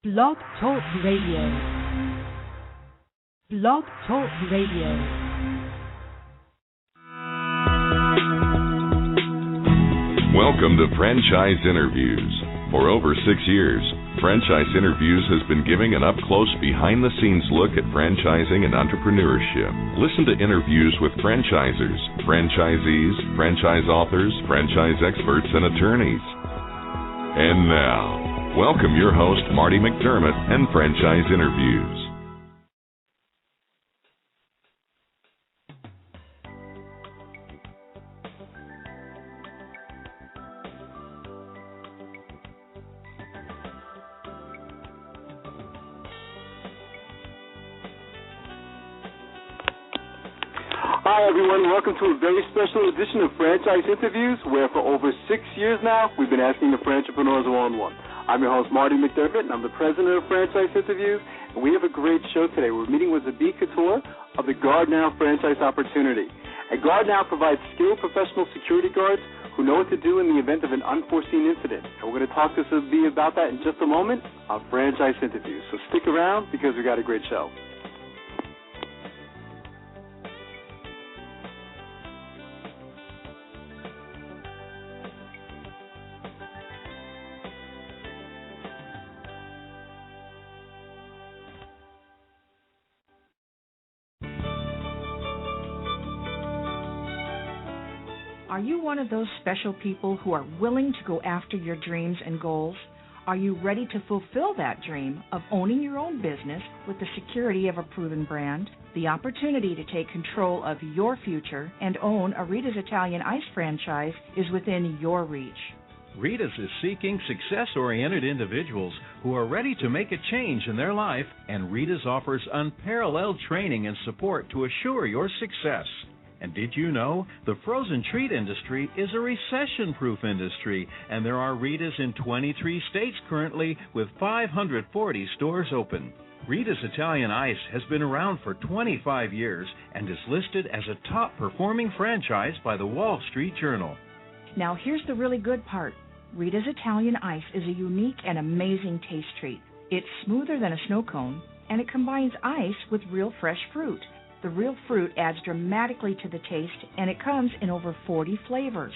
Blog Talk Radio. Blog Talk Radio. Welcome to Franchise Interviews. For over 6 years, Franchise Interviews has been giving an up-close, behind-the-scenes look at franchising and entrepreneurship. Listen to interviews with franchisers, franchisees, franchise authors, franchise experts, and attorneys. And now, welcome your host, Marty McDermott, and Franchise Interviews. Hi, everyone. Welcome to a very special edition of Franchise Interviews, where for over 6 years now, we've been asking the entrepreneurs one-on-one. I'm your host, Marty McDermott, and I'm the president of Franchise Interviews, and we have a great show today. We're meeting with Zabi Kator of the guardNow franchise opportunity. And guardNow provides skilled professional security guards who know what to do in the event of an unforeseen incident. And we're going to talk to Zabi about that in just a moment on Franchise Interviews. So stick around because we've got a great show. Are you one of those special people who are willing to go after your dreams and goals? Are you ready to fulfill that dream of owning your own business with the security of a proven brand? The opportunity to take control of your future and own a Rita's Italian Ice franchise is within your reach. Rita's is seeking success-oriented individuals who are ready to make a change in their life, and Rita's offers unparalleled training and support to assure your success. And did you know the frozen treat industry is a recession-proof industry, and there are Rita's in 23 states currently with 540 stores open. Rita's Italian Ice has been around for 25 years and is listed as a top-performing franchise by the Wall Street Journal. Now here's the really good part. Rita's Italian Ice is a unique and amazing taste treat. It's smoother than a snow cone, and it combines ice with real fresh fruit. The real fruit adds dramatically to the taste, and it comes in over 40 flavors.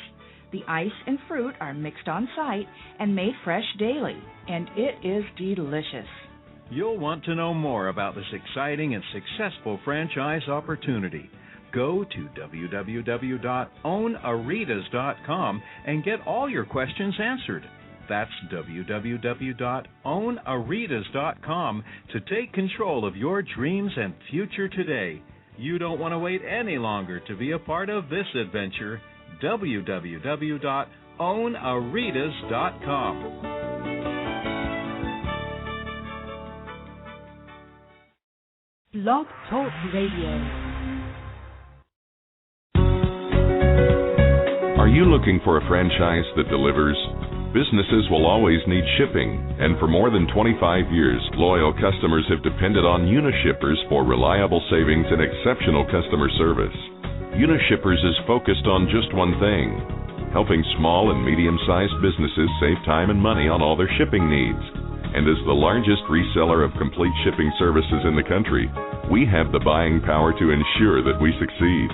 The ice and fruit are mixed on site and made fresh daily, and it is delicious. You'll want to know more about this exciting and successful franchise opportunity. Go to www.ownaritas.com and get all your questions answered. That's www.ownaritas.com to take control of your dreams and future today. You don't want to wait any longer to be a part of this adventure. www.ownaritas.com. Blog Talk Radio. Are you looking for a franchise that delivers? Businesses will always need shipping, and for more than 25 years, loyal customers have depended on Unishippers for reliable savings and exceptional customer service. Unishippers is focused on just one thing: helping small and medium-sized businesses save time and money on all their shipping needs. And as the largest reseller of complete shipping services in the country, we have the buying power to ensure that we succeed.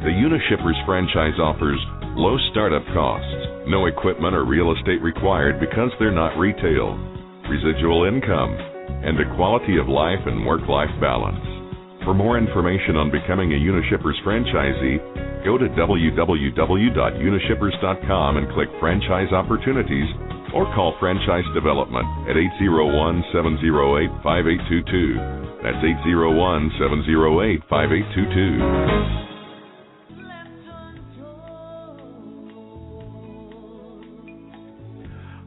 The Unishippers franchise offers low startup costs, no equipment or real estate required because they're not retail, residual income, and a quality of life and work-life balance. For more information on becoming a Unishippers franchisee, go to www.unishippers.com and click Franchise Opportunities, or call Franchise Development at 801-708-5822. That's 801-708-5822.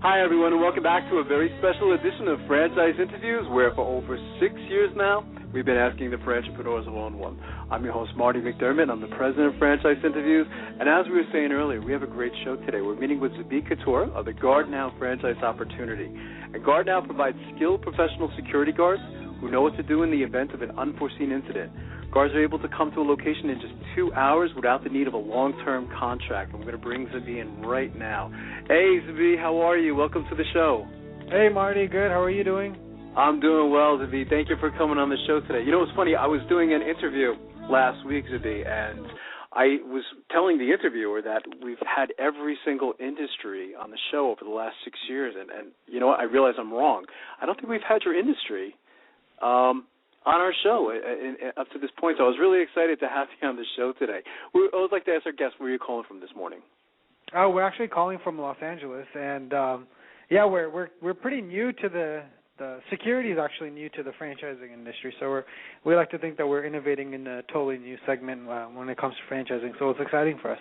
Hi, everyone, and welcome back to a very special edition of Franchise Interviews, where for over 6 years now, we've been asking the entrepreneurs one-on-one. I'm your host, Marty McDermott. I'm the president of Franchise Interviews, and as we were saying earlier, we have a great show today. We're meeting with Zabi Kator of the guardNow franchise opportunity. And guardNow provides skilled professional security guards who know what to do in the event of an unforeseen incident. Guards are able to come to a location in just 2 hours without the need of a long-term contract. I'm going to bring Zabi in right now. Hey, Zabi, how are you? Welcome to the show. Hey, Marty. Good. How are you doing? I'm doing well, Zabi. Thank you for coming on the show today. You know, it's funny. I was doing an interview last week, Zabi, and I was telling the interviewer that we've had every single industry on the show over the last 6 years, and you know what? I realize I'm wrong. I don't think we've had your industry on our show up to this point, so I was really excited to have you on the show today. I would like to ask our guest, where are you calling from this morning? Oh, we're actually calling from Los Angeles, and we're pretty new to the security is actually new to the franchising industry. So we like to think that we're innovating in a totally new segment when it comes to franchising. So it's exciting for us.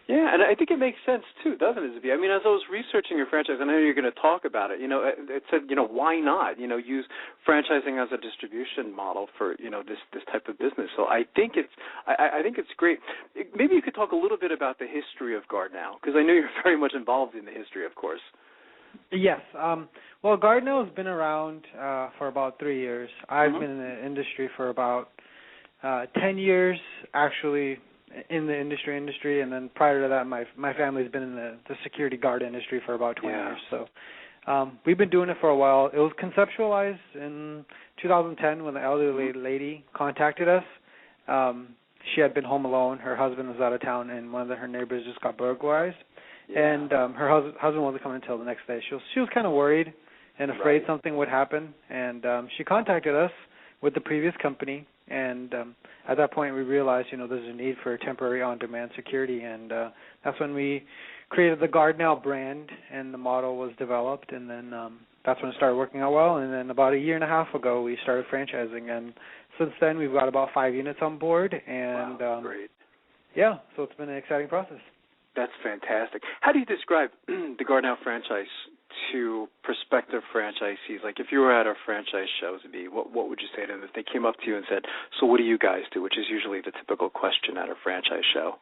Yeah, and I think it makes sense too, doesn't it, Zabi? I mean, as I was researching your franchise, I know you're going to talk about it. You know, it said, you know, why not? You know, use franchising as a distribution model for, you know, this type of business. So I think it's great. Maybe you could talk a little bit about the history of guardNow, because I know you're very much involved in the history, of course. Yes. Well, guardNow has been around for about 3 years. I've been in the industry for about 10 years, actually, in the industry, and then prior to that, my family's been in the security guard industry for about 20 years. So we've been doing it for a while. It was conceptualized in 2010 when the elderly lady contacted us. She had been home alone. Her husband was out of town, and one of her neighbors just got burglarized. Yeah. And her husband wasn't coming until the next day. She was kind of worried and afraid something would happen, and she contacted us with the previous company. And at that point, we realized, you know, there's a need for temporary on-demand security, and that's when we created the guardNow brand, and the model was developed, and then that's when it started working out well. And then about a year and a half ago, we started franchising, and since then, we've got about 5 units on board, and great. Yeah, so it's been an exciting process. That's fantastic. How do you describe the guardNow franchise to prospective franchisees? Like, if you were at our franchise shows, what would you say to them if they came up to you and said, so what do you guys do, which is usually the typical question at a franchise show?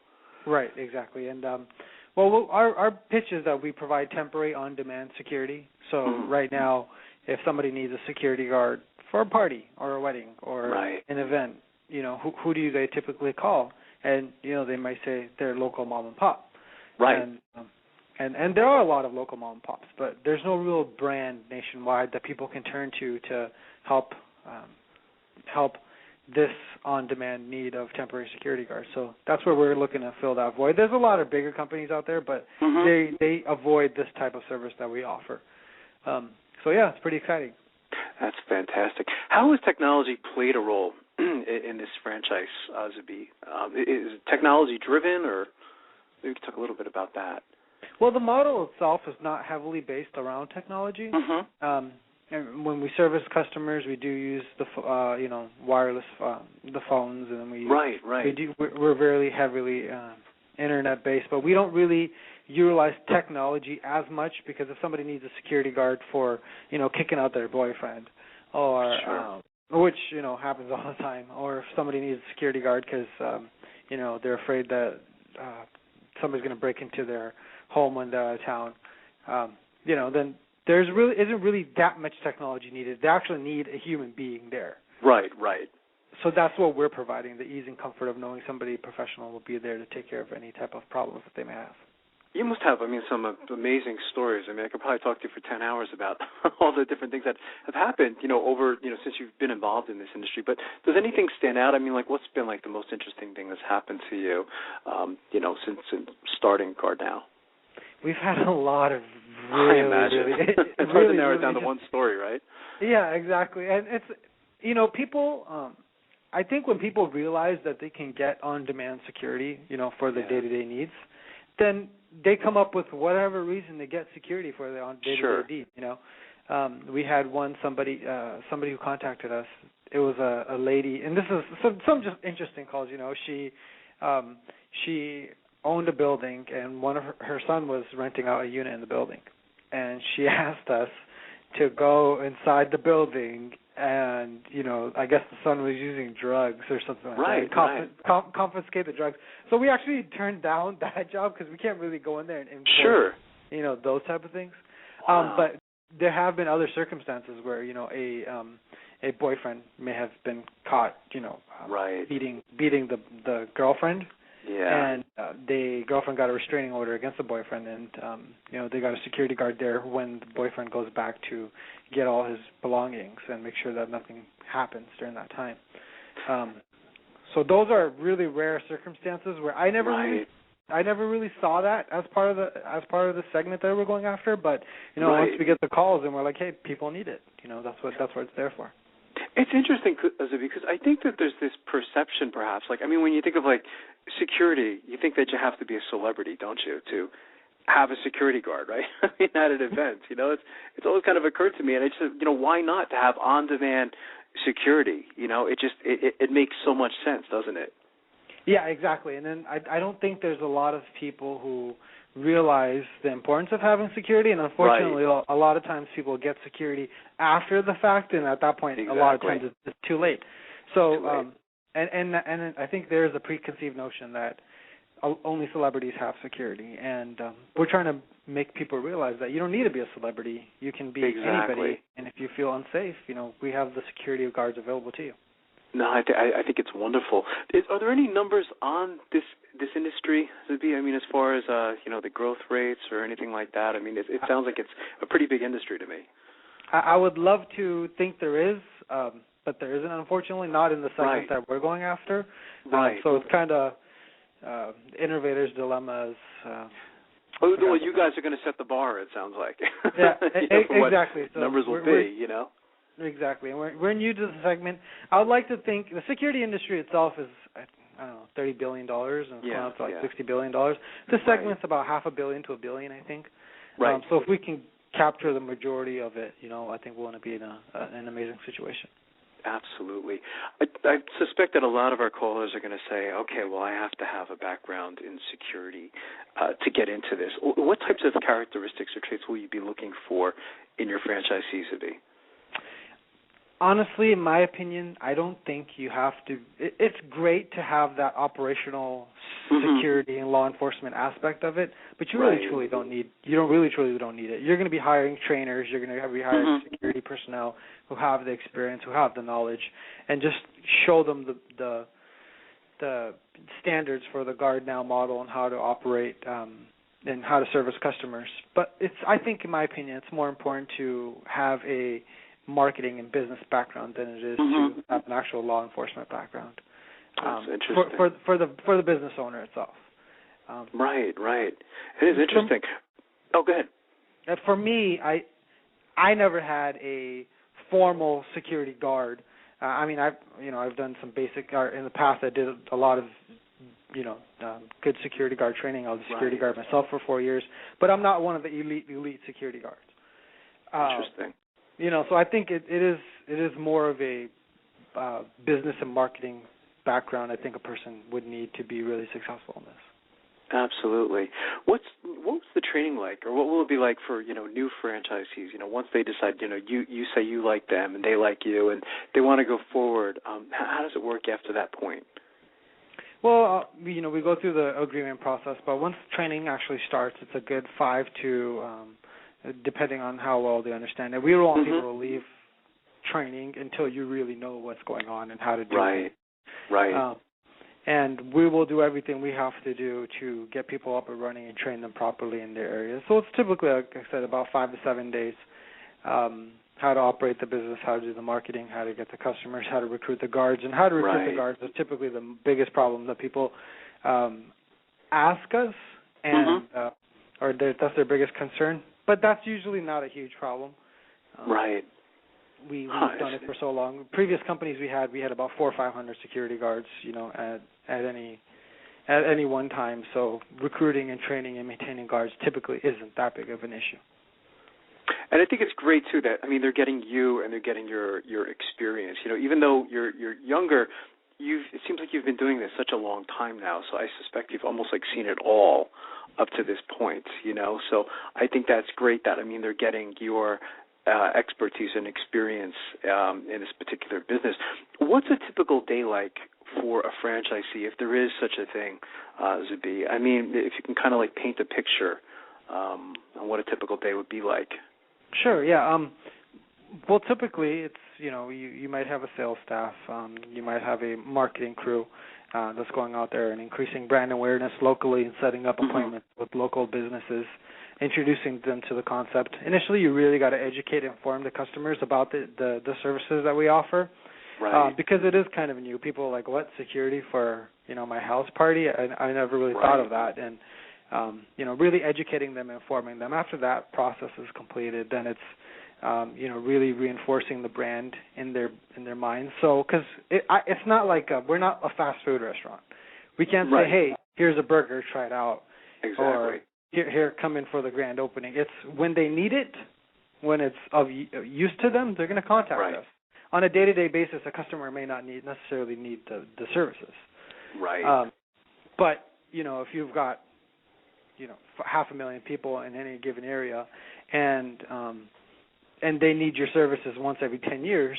Right, exactly. And, well, our pitch is that we provide temporary on-demand security. So right now, if somebody needs a security guard for a party or a wedding or an event, you know, who do they typically call? And, you know, they might say their local mom and pop. Right. And there are a lot of local mom and pops, but there's no real brand nationwide that people can turn to help this on-demand need of temporary security guards. So that's where we're looking to fill that void. There's a lot of bigger companies out there, but they avoid this type of service that we offer. So, yeah, it's pretty exciting. That's fantastic. How has technology played a role in this franchise, Zabi? Is it technology-driven, or maybe you could talk a little bit about that? Well, the model itself is not heavily based around technology. And when we service customers, we do use the wireless the phones, and then we're very heavily internet based, but we don't really utilize technology as much, because if somebody needs a security guard for kicking out their boyfriend, or which happens all the time, or if somebody needs a security guard because they're afraid that somebody's going to break into their home when they're out of town, then there's isn't really that much technology needed. They actually need a human being there. Right. So that's what we're providing, the ease and comfort of knowing somebody professional will be there to take care of any type of problems that they may have. You must have, some amazing stories. I could probably talk to you for 10 hours about all the different things that have happened, over, since you've been involved in this industry. But does anything stand out? What's been, the most interesting thing that's happened to you, since starting guardNow? We've had a lot of really, I imagine. It's hard to narrow it down to one story, right? Yeah, exactly. And it's, people, I think when people realize that they can get on-demand security, for their day-to-day needs, then they come up with whatever reason to get security for their own day-to-day needs. We had somebody who contacted us. It was a lady, and this is some just interesting calls. She owned a building, and one of her son was renting out a unit in the building, and she asked us to go inside the building, and I guess the son was using drugs or something like that. Confiscate the drugs. So we actually turned down that job because we can't really go in there and enforce, those type of things. Wow. But there have been other circumstances where a boyfriend may have been caught, beating the girlfriend. Yeah. And the girlfriend got a restraining order against the boyfriend, and they got a security guard there when the boyfriend goes back to get all his belongings and make sure that nothing happens during that time. So those are really rare circumstances where I never really saw that as part of the segment that we're going after. But once we get the calls and we're like, hey, people need it. That's what it's there for. It's interesting, because I think that there's this perception, perhaps, when you think of security, you think that you have to be a celebrity, don't you, to have a security guard, right? At an event, it's always kind of occurred to me, and I just said, why not to have on-demand security? It makes so much sense, doesn't it? Yeah, exactly. And then I don't think there's a lot of people who realize the importance of having security, and unfortunately, a lot of times people get security after the fact, and at that point, a lot of times it's too late. So, and I think there's a preconceived notion that only celebrities have security, and we're trying to make people realize that you don't need to be a celebrity. You can be anybody, and if you feel unsafe, we have the security guards available to you. No, I think it's wonderful. Are there any numbers on this industry, Zabi? As far as the growth rates or anything like that. It sounds like it's a pretty big industry to me. I would love to think there is, but there isn't, unfortunately, not in the segment that we're going after. So it's kind of innovator's dilemmas. Well, you guys are going to set the bar, it sounds like. Yeah, exactly. So numbers will be, Exactly. And we're new to the segment. I would like to think the security industry itself is, I don't know, $30 billion, and it's gone up to $60 billion. This segment's about $500 million to $1 billion, I think. Right. So if we can capture the majority of it, I think we're going to be in an amazing situation. Absolutely. I suspect that a lot of our callers are going to say, okay, well, I have to have a background in security to get into this. What types of characteristics or traits will you be looking for in your franchisees, Zabi? Honestly, in my opinion, I don't think you have to. It's great to have that operational security and law enforcement aspect of it, but you really truly don't need. You truly don't need it. You're going to be hiring trainers. You're going to be hiring security personnel who have the experience, who have the knowledge, and just show them the standards for the guardNow model and how to operate and how to service customers. But I think, in my opinion, it's more important to have a marketing and business background than it is to have an actual law enforcement background. That's interesting. For the business owner itself. Right. It is interesting. Go ahead. For me, I never had a formal security guard. I've done some basic in the past. I did a lot of good security guard training. I was a security guard myself for 4 years, but I'm not one of the elite security guards. Interesting. So I think it is more of a business and marketing background I think a person would need to be really successful in this. Absolutely. What was the training like, or what will it be like for new franchisees? Once they decide, you say you like them and they like you and they want to go forward. How does it work after that point? Well, we go through the agreement process, but once training actually starts, it's a good 5 to depending on how well they understand it. We don't want people to leave training until you really know what's going on and how to do it. Right. And we will do everything we have to do to get people up and running and train them properly in their areas. So it's typically, like I said, about 5 to 7 days. How to operate the business, how to do the marketing, how to get the customers, how to recruit the guards. And how to recruit the guards is typically the biggest problem that people ask us, and or that's their biggest concern. But that's usually not a huge problem. We've done it for so long. Previous companies we had about 400 or 500 security guards, at any one time. So recruiting and training and maintaining guards typically isn't that big of an issue. And I think it's great too that they're getting you and they're getting your experience. Even though you're younger, it seems like you've been doing this such a long time now. So I suspect you've almost seen it all up to this point. So I think that's great that they're getting your expertise and experience in this particular business. What's a typical day like for a franchisee, if there is such a thing, Zabi? If you can kind of paint a picture on what a typical day would be like. Sure, yeah. Well, typically it's, you might have a sales staff, you might have a marketing crew, that's going out there and increasing brand awareness locally and setting up appointments with local businesses, introducing them to the concept. Initially, you really got to educate and inform the customers about the services that we offer, because it is kind of new. People are like, what, security for, my house party? I never really thought of that. And, really educating them, informing them. After that process is completed, then it's, really reinforcing the brand in their minds. So, because it's not like we're not a fast food restaurant. We can't say, hey, here's a burger, try it out. Exactly. Or here, come in for the grand opening. It's when they need it, when it's of use to them, they're going to contact us. On a day-to-day basis, a customer may not necessarily need the services. Right. But, if you've got, 500,000 people in any given area, and they need your services once every 10 years,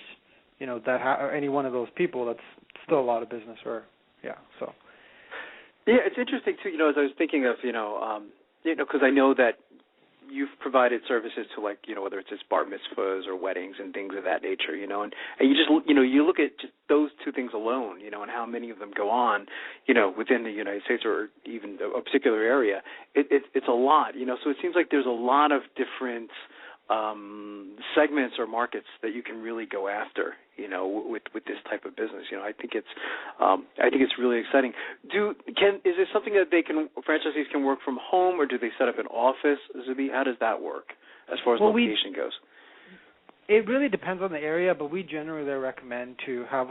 or any one of those people, that's still a lot of business. So. Yeah, it's interesting too. As I was thinking of, because I know that you've provided services to, like, whether it's just bar mitzvahs or weddings and things of that nature, and you just, you look at just those two things alone, and how many of them go on, within the United States or even a particular area. It's a lot, so it seems like there's a lot of different segments or markets that you can really go after, with this type of business. I think it's really exciting. Is it something that franchisees can work from home, or do they set up an office, Zabi? How does that work as far as location goes? It really depends on the area, but we generally recommend to have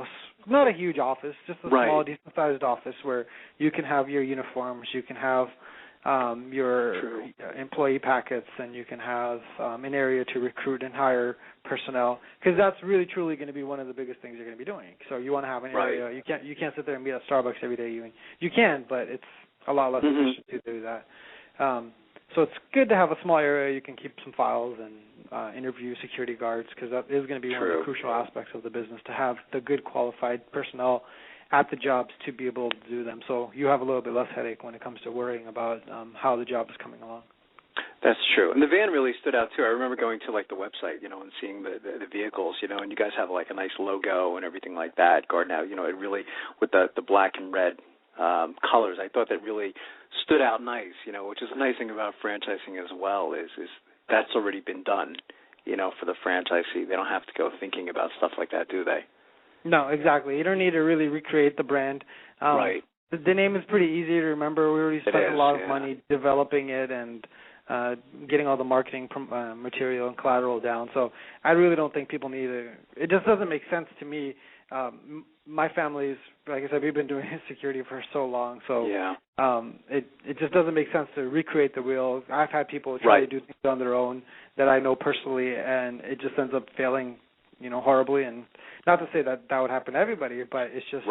not a huge office, just a small, decent-sized office where you can have your uniforms, you can have your employee packets, and you can have an area to recruit and hire personnel, because that's really truly going to be one of the biggest things you're going to be doing. So you want to have an area. You can't sit there and be at Starbucks every day. You can, but it's a lot less efficient to do that. So it's good to have a small area. You can keep some files and interview security guards, because that is going to be one of the crucial aspects of the business, to have the good qualified personnel at the jobs to be able to do them. So you have a little bit less headache when it comes to worrying about how the job is coming along. That's true. And the van really stood out, too. I remember going to, like, the website, and seeing the vehicles, and you guys have, like, a nice logo and everything like that, guardNow, it really, with the black and red colors, I thought that really stood out nice, which is a nice thing about franchising as well, is that's already been done, for the franchisee. They don't have to go thinking about stuff like that, do they? No, exactly. You don't need to really recreate the brand. The name is pretty easy to remember. We already spent a lot of money developing it and getting all the marketing material and collateral down. So I really don't think people need it. It just doesn't make sense to me. My family's, like I said, we've been doing security for so long. So it just doesn't make sense to recreate the wheel. I've had people try to do things on their own that I know personally, and it just ends up failing, horribly. And not to say that would happen to everybody, but it's just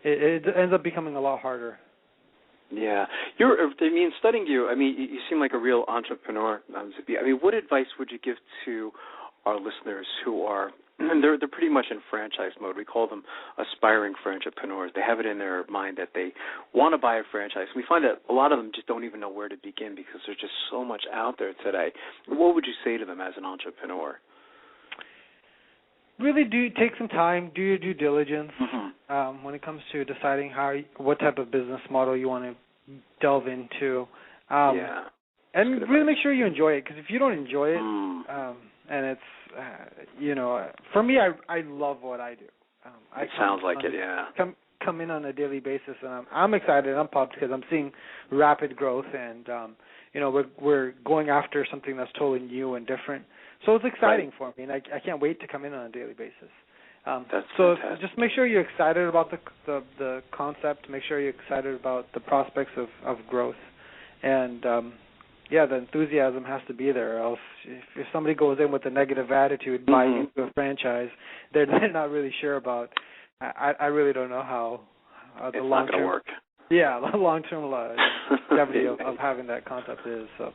it ends up becoming a lot harder. Yeah. Studying you, you seem like a real entrepreneur, Zabi. What advice would you give to our listeners who are, they're pretty much in franchise mode. We call them aspiring franchipreneurs. They have it in their mind that they want to buy a franchise. We find that a lot of them just don't even know where to begin because there's just so much out there today. What would you say to them as an entrepreneur? Really take some time, do your due diligence when it comes to deciding what type of business model you want to delve into. And really make sure you enjoy it, because if you don't enjoy it, and it's, for me, I love what I do. It sounds like it, come in on a daily basis, and I'm excited. I'm pumped because I'm seeing rapid growth, and we're going after something that's totally new and different. So it's exciting for me, and I can't wait to come in on a daily basis. So just make sure you're excited about the concept. Make sure you're excited about the prospects of growth, and the enthusiasm has to be there. Or else, if somebody goes in with a negative attitude buying into a franchise, they're not really sure about. I really don't know how the long term work. Yeah, the long term longevity of having that concept is so.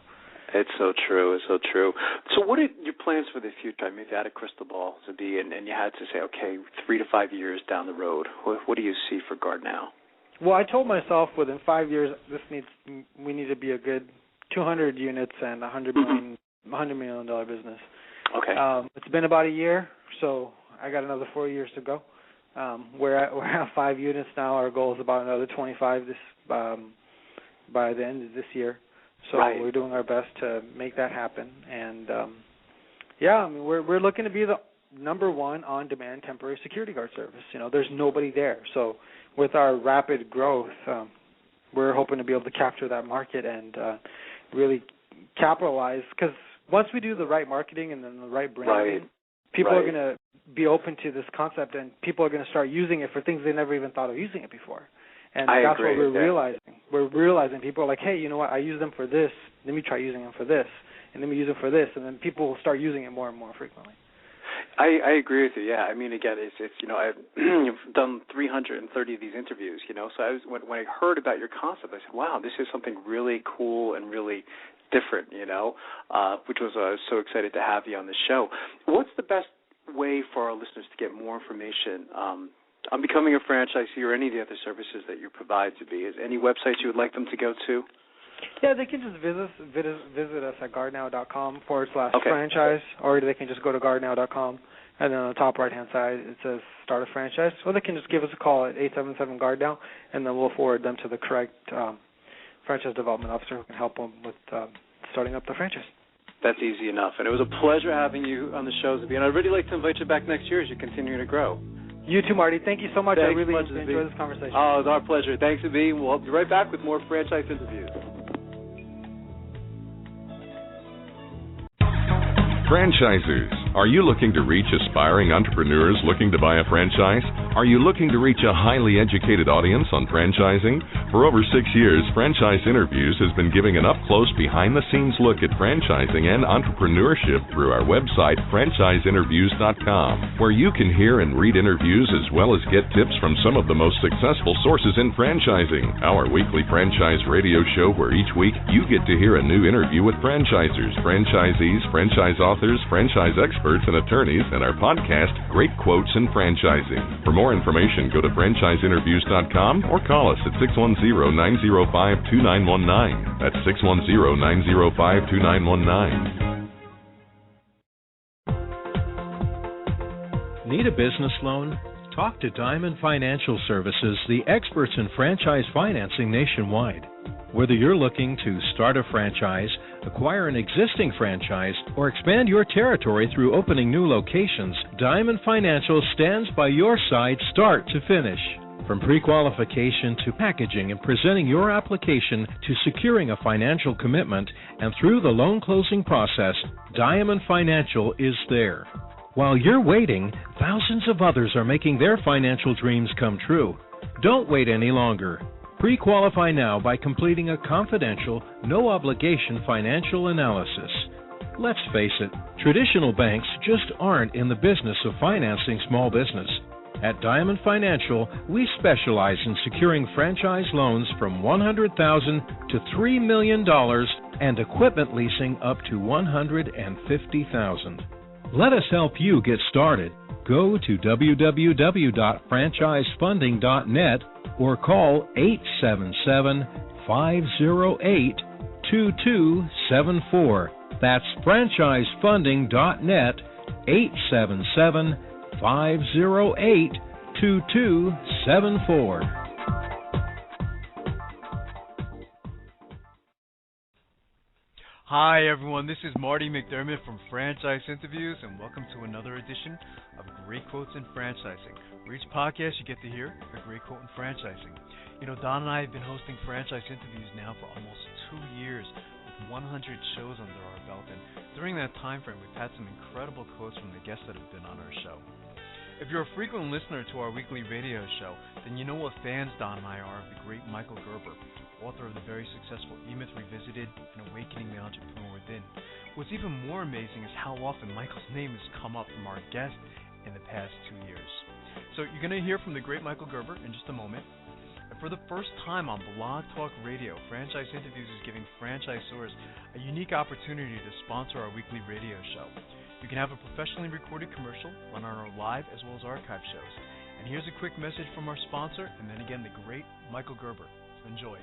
It's so true. It's so true. So what are your plans for the future? If you had a crystal ball, Zabi, and you had to say, okay, 3 to 5 years down the road, what do you see for guardNow? Well, I told myself within 5 years we need to be a good 200 units and $100 million business. Okay. It's been about a year, so I got another 4 years to go. We're at 5 units now. Our goal is about another 25 by the end of this year. So we're doing our best to make that happen. And we're looking to be the number one on-demand temporary security guard service. There's nobody there. So with our rapid growth, we're hoping to be able to capture that market and really capitalize. Because once we do the right marketing and then the right branding, people are going to be open to this concept, and people are going to start using it for things they never even thought of using it before. And that's what we're realizing. We're realizing people are like, hey, you know what, I use them for this. Let me try using them for this. And let me use them for this. And then people will start using it more and more frequently. I agree with you. Yeah, I mean, again, it's I've done 330 of these interviews. So when I heard about your concept, I said, wow, this is something really cool and really different. Which was I was so excited to have you on the show. What's the best way for our listeners to get more information on becoming a franchisee or any of the other services that you provide to be? Is any websites you would like them to go to? Yeah, they can just visit us at guardnow.com/franchise, or they can just go to guardnow.com, and then on the top right-hand side it says start a franchise. Or they can just give us a call at 877-GUARDNOW, and then we'll forward them to the correct franchise development officer who can help them with starting up the franchise. That's easy enough. And it was a pleasure having you on the show, Zabi. And I'd really like to invite you back next year as you continue to grow. You too, Marty. Thank you so much. Thanks I really much, enjoyed this conversation. Oh, it was our pleasure. Thanks, Zabi. We'll be right back with more franchise interviews. Franchisers, are you looking to reach aspiring entrepreneurs looking to buy a franchise? Are you looking to reach a highly educated audience on franchising? For over 6 years, Franchise Interviews has been giving an up-close, behind-the-scenes look at franchising and entrepreneurship through our website, franchiseinterviews.com, where you can hear and read interviews as well as get tips from some of the most successful sources in franchising. Our weekly franchise radio show where each week you get to hear a new interview with franchisers, franchisees, franchise authors, franchise experts, and attorneys, and our podcast, Great Quotes in Franchising. For more information, go to franchiseinterviews.com or call us at 610-905-2919. That's 610-905-2919. Need a business loan? Talk to Diamond Financial Services, the experts in franchise financing nationwide. Whether you're looking to start a franchise, acquire an existing franchise, or expand your territory through opening new locations, Diamond Financial stands by your side start to finish. From pre-qualification to packaging and presenting your application to securing a financial commitment and through the loan closing process, Diamond Financial is there. While you're waiting, thousands of others are making their financial dreams come true. Don't wait any longer. Pre-qualify now by completing a confidential, no-obligation financial analysis. Let's face it, traditional banks just aren't in the business of financing small business. At Diamond Financial, we specialize in securing franchise loans from $100,000 to $3 million and equipment leasing up to $150,000. Let us help you get started. Go to www.franchisefunding.net or call 877-508-2274. That's franchisefunding.net, 877-508-2274. Hi everyone, this is Marty McDermott from Franchise Interviews, and welcome to another edition of Great Quotes in Franchising. For each podcast you get to hear a great quote in franchising. You know, Don and I have been hosting Franchise Interviews now for almost 2 years with 100 shows under our belt, and during that time frame we've had some incredible quotes from the guests that have been on our show. If you're a frequent listener to our weekly radio show, then you know what fans Don and I are of the great Michael Gerber, author of the very successful E-Myth Revisited and Awakening the Entrepreneur Within. What's even more amazing is how often Michael's name has come up from our guest in the past 2 years. So you're going to hear from the great Michael Gerber in just a moment. And for the first time on Blog Talk Radio, Franchise Interviews is giving franchisors a unique opportunity to sponsor our weekly radio show. You can have a professionally recorded commercial run on our live as well as archive shows. And here's a quick message from our sponsor, and then again the great Michael Gerber. Enjoy.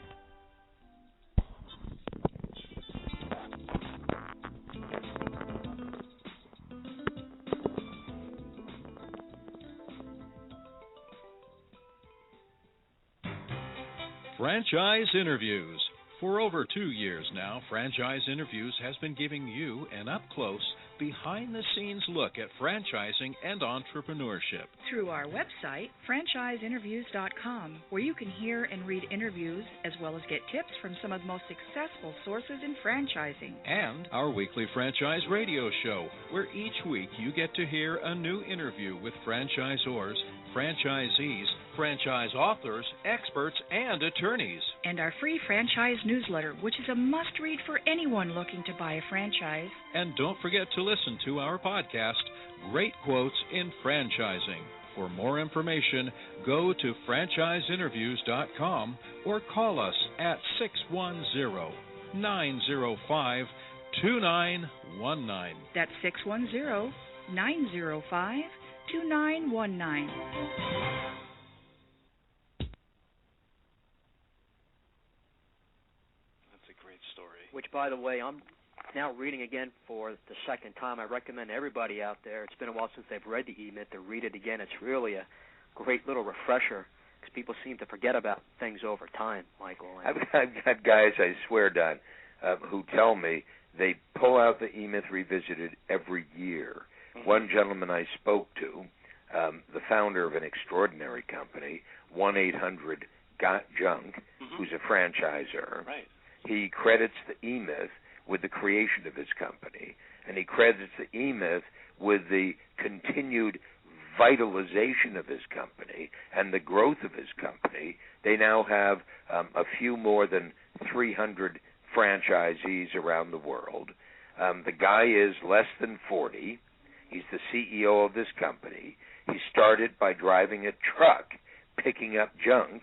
Franchise Interviews. For over 2 years now, Franchise Interviews has been giving you an up-close, behind-the-scenes look at franchising and entrepreneurship. Through our website, franchiseinterviews.com, where you can hear and read interviews as well as get tips from some of the most successful sources in franchising. And our weekly franchise radio show, where each week you get to hear a new interview with franchisors, franchisees, franchise authors, experts, and attorneys. And our free franchise newsletter, which is a must-read for anyone looking to buy a franchise. And don't forget to listen to our podcast, Great Quotes in Franchising. For more information, go to franchiseinterviews.com or call us at 610-905-2919. That's 610-905-2919. Which, by the way, I'm now reading again for the second time. I recommend everybody out there, it's been a while since they've read the E-Myth, to read it again. It's really a great little refresher because people seem to forget about things over time, Michael. I've got guys, I swear, Don, who tell me they pull out the E-Myth Revisited every year. Mm-hmm. One gentleman I spoke to, the founder of an extraordinary company, 1-800-GOT-JUNK, who's a franchisor. Right. He credits the E-Myth with the creation of his company, and he credits the E-Myth with the continued vitalization of his company and the growth of his company. They now have a few more than 300 franchisees around the world. The guy is less than 40. He's the CEO of this company. He started by driving a truck, picking up junk,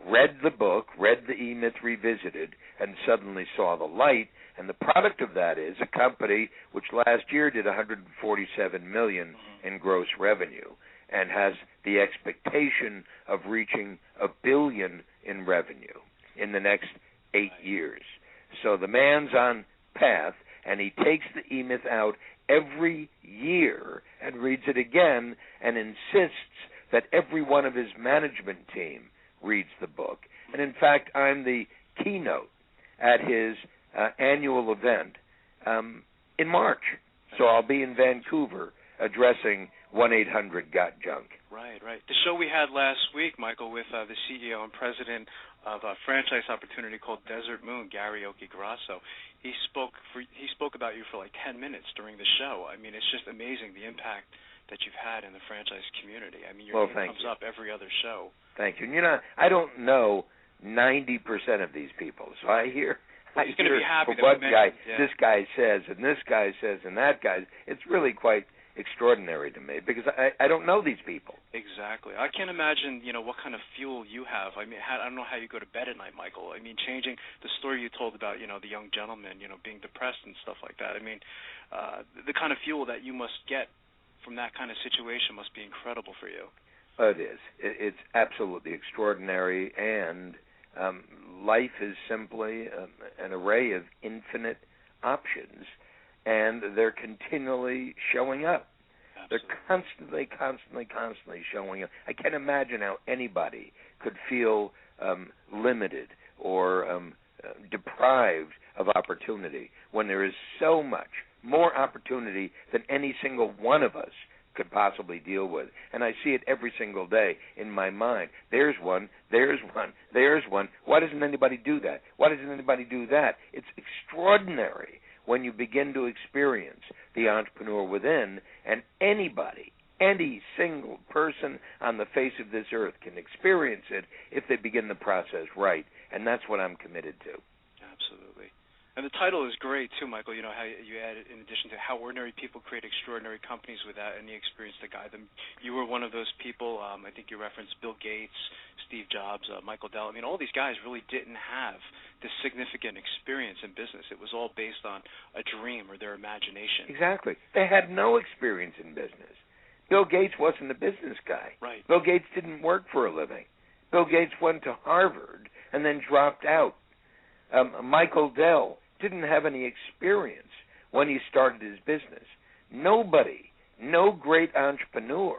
read the book, read the E-Myth Revisited, and suddenly saw the light. And the product of that is a company which last year did $147 million in gross revenue and has the expectation of reaching $1 billion in revenue in the next 8 years. So the man's on path, and he takes the E-Myth out every year and reads it again and insists that every one of his management team reads the book. And in fact, I'm the keynote at his annual event in March. So I'll be in Vancouver addressing 1-800-GOT-JUNK. Right. The show we had last week, Michael, with the CEO and president of a franchise opportunity called Desert Moon, Gary Grasso. He spoke about you for like 10 minutes during the show. I mean, it's just amazing the impact that you've had in the franchise community. I mean, your name comes up every other show. Thank you. And, I don't know 90% of these people, so I hear be happy for what this guy says and this guy says and that guy. It's really quite extraordinary to me because I don't know these people. Exactly. I can't imagine, what kind of fuel you have. I mean, I don't know how you go to bed at night, Michael. I mean, changing the story you told about, the young gentleman, being depressed and stuff like that. I mean, the kind of fuel that you must get from that kind of situation must be incredible for you. It is. It's absolutely extraordinary, and life is simply an array of infinite options, and they're continually showing up. Absolutely. They're constantly showing up. I can't imagine how anybody could feel limited or deprived of opportunity when there is so much more opportunity than any single one of us could possibly deal with. And I see it every single day in my mind. There's one. Why doesn't anybody do that? Why doesn't anybody do that? It's extraordinary when you begin to experience the entrepreneur within, and anybody, any single person on the face of this earth can experience it if they begin the process right, and that's what I'm committed to. Absolutely. And the title is great, too, Michael, how you added, in addition to how ordinary people create extraordinary companies without any experience to guide them. You were one of those people. I think you referenced Bill Gates, Steve Jobs, Michael Dell. I mean, all these guys really didn't have this significant experience in business. It was all based on a dream or their imagination. Exactly. They had no experience in business. Bill Gates wasn't a business guy. Right. Bill Gates didn't work for a living. Bill Gates went to Harvard and then dropped out. Michael Dell didn't have any experience when he started his business. Nobody, no great entrepreneur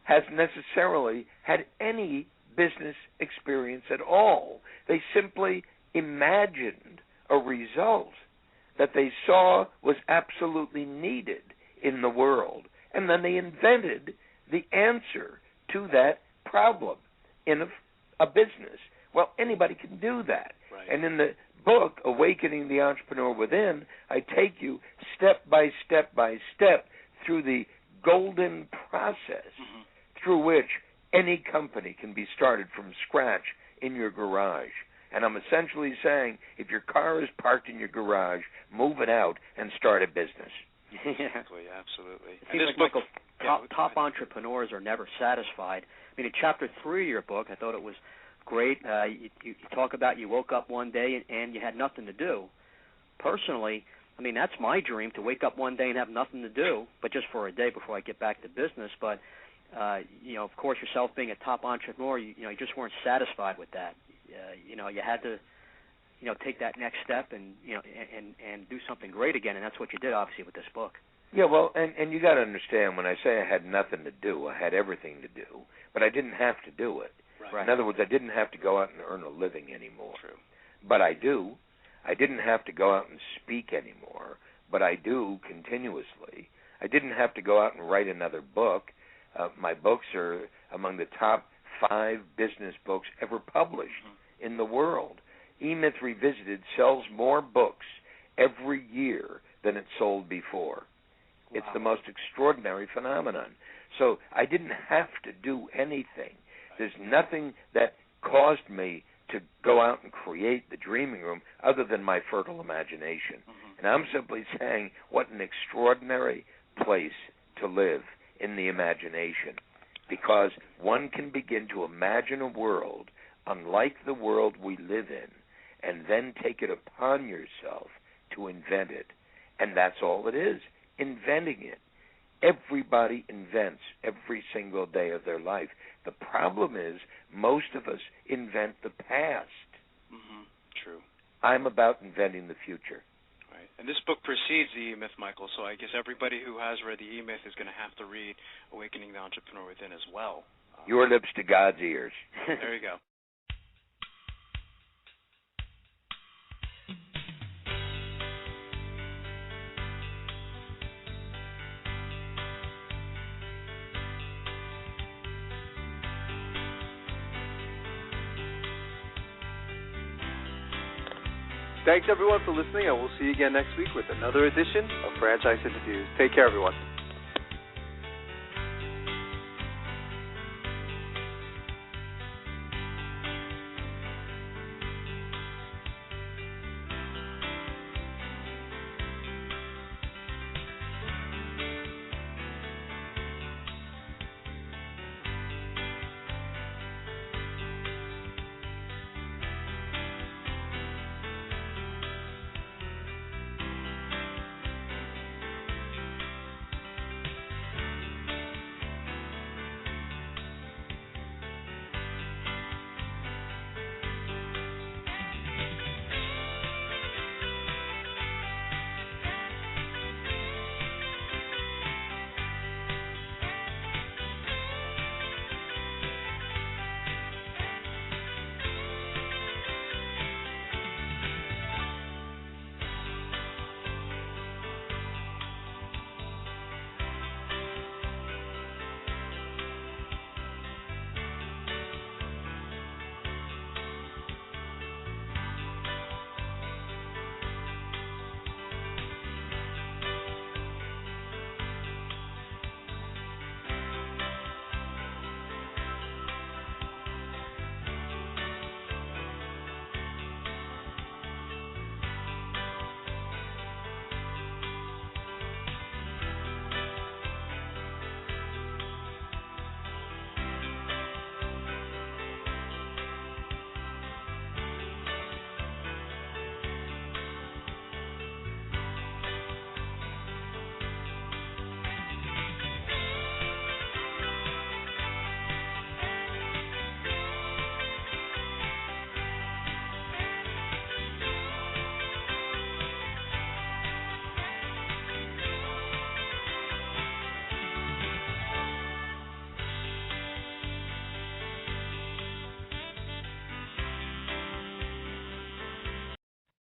has necessarily had any business experience at all. They simply imagined a result that they saw was absolutely needed in the world, and then they invented the answer to that problem in a business. Well, anybody can do that. Right. And in the book, Awakening the Entrepreneur Within, I take you step by step by step through the golden process through which any company can be started from scratch in your garage. And I'm essentially saying, if your car is parked in your garage, move it out and start a business. Exactly, absolutely. It seems like, Michael, top entrepreneurs are never satisfied. I mean, in Chapter 3 of your book, I thought it was great. You talk about you woke up one day and you had nothing to do. Personally, I mean, that's my dream, to wake up one day and have nothing to do, but just for a day before I get back to business. But, of course, yourself being a top entrepreneur, you just weren't satisfied with that. You had to, take that next step and do something great again, and that's what you did, obviously, with this book. Yeah, well, and you got to understand, when I say I had nothing to do, I had everything to do, but I didn't have to do it. Right. In other words, I didn't have to go out and earn a living anymore. True. But I do. I didn't have to go out and speak anymore, but I do continuously. I didn't have to go out and write another book. My books are among the top 5 business books ever published in the world. E-Myth Revisited sells more books every year than it sold before. Wow. It's the most extraordinary phenomenon. So I didn't have to do anything. There's nothing that caused me to go out and create the dreaming room other than my fertile imagination. And I'm simply saying, what an extraordinary place to live in the imagination, because one can begin to imagine a world unlike the world we live in and then take it upon yourself to invent it. And that's all it is, inventing it. Everybody invents every single day of their life. The problem is most of us invent the past. True. I'm about inventing the future. Right. And this book precedes the E-Myth, Michael, so I guess everybody who has read the E-Myth is going to have to read Awakening the Entrepreneur Within as well. Your lips to God's ears. There you go. Thanks, everyone, for listening, and we'll see you again next week with another edition of Franchise Interviews. Take care, everyone.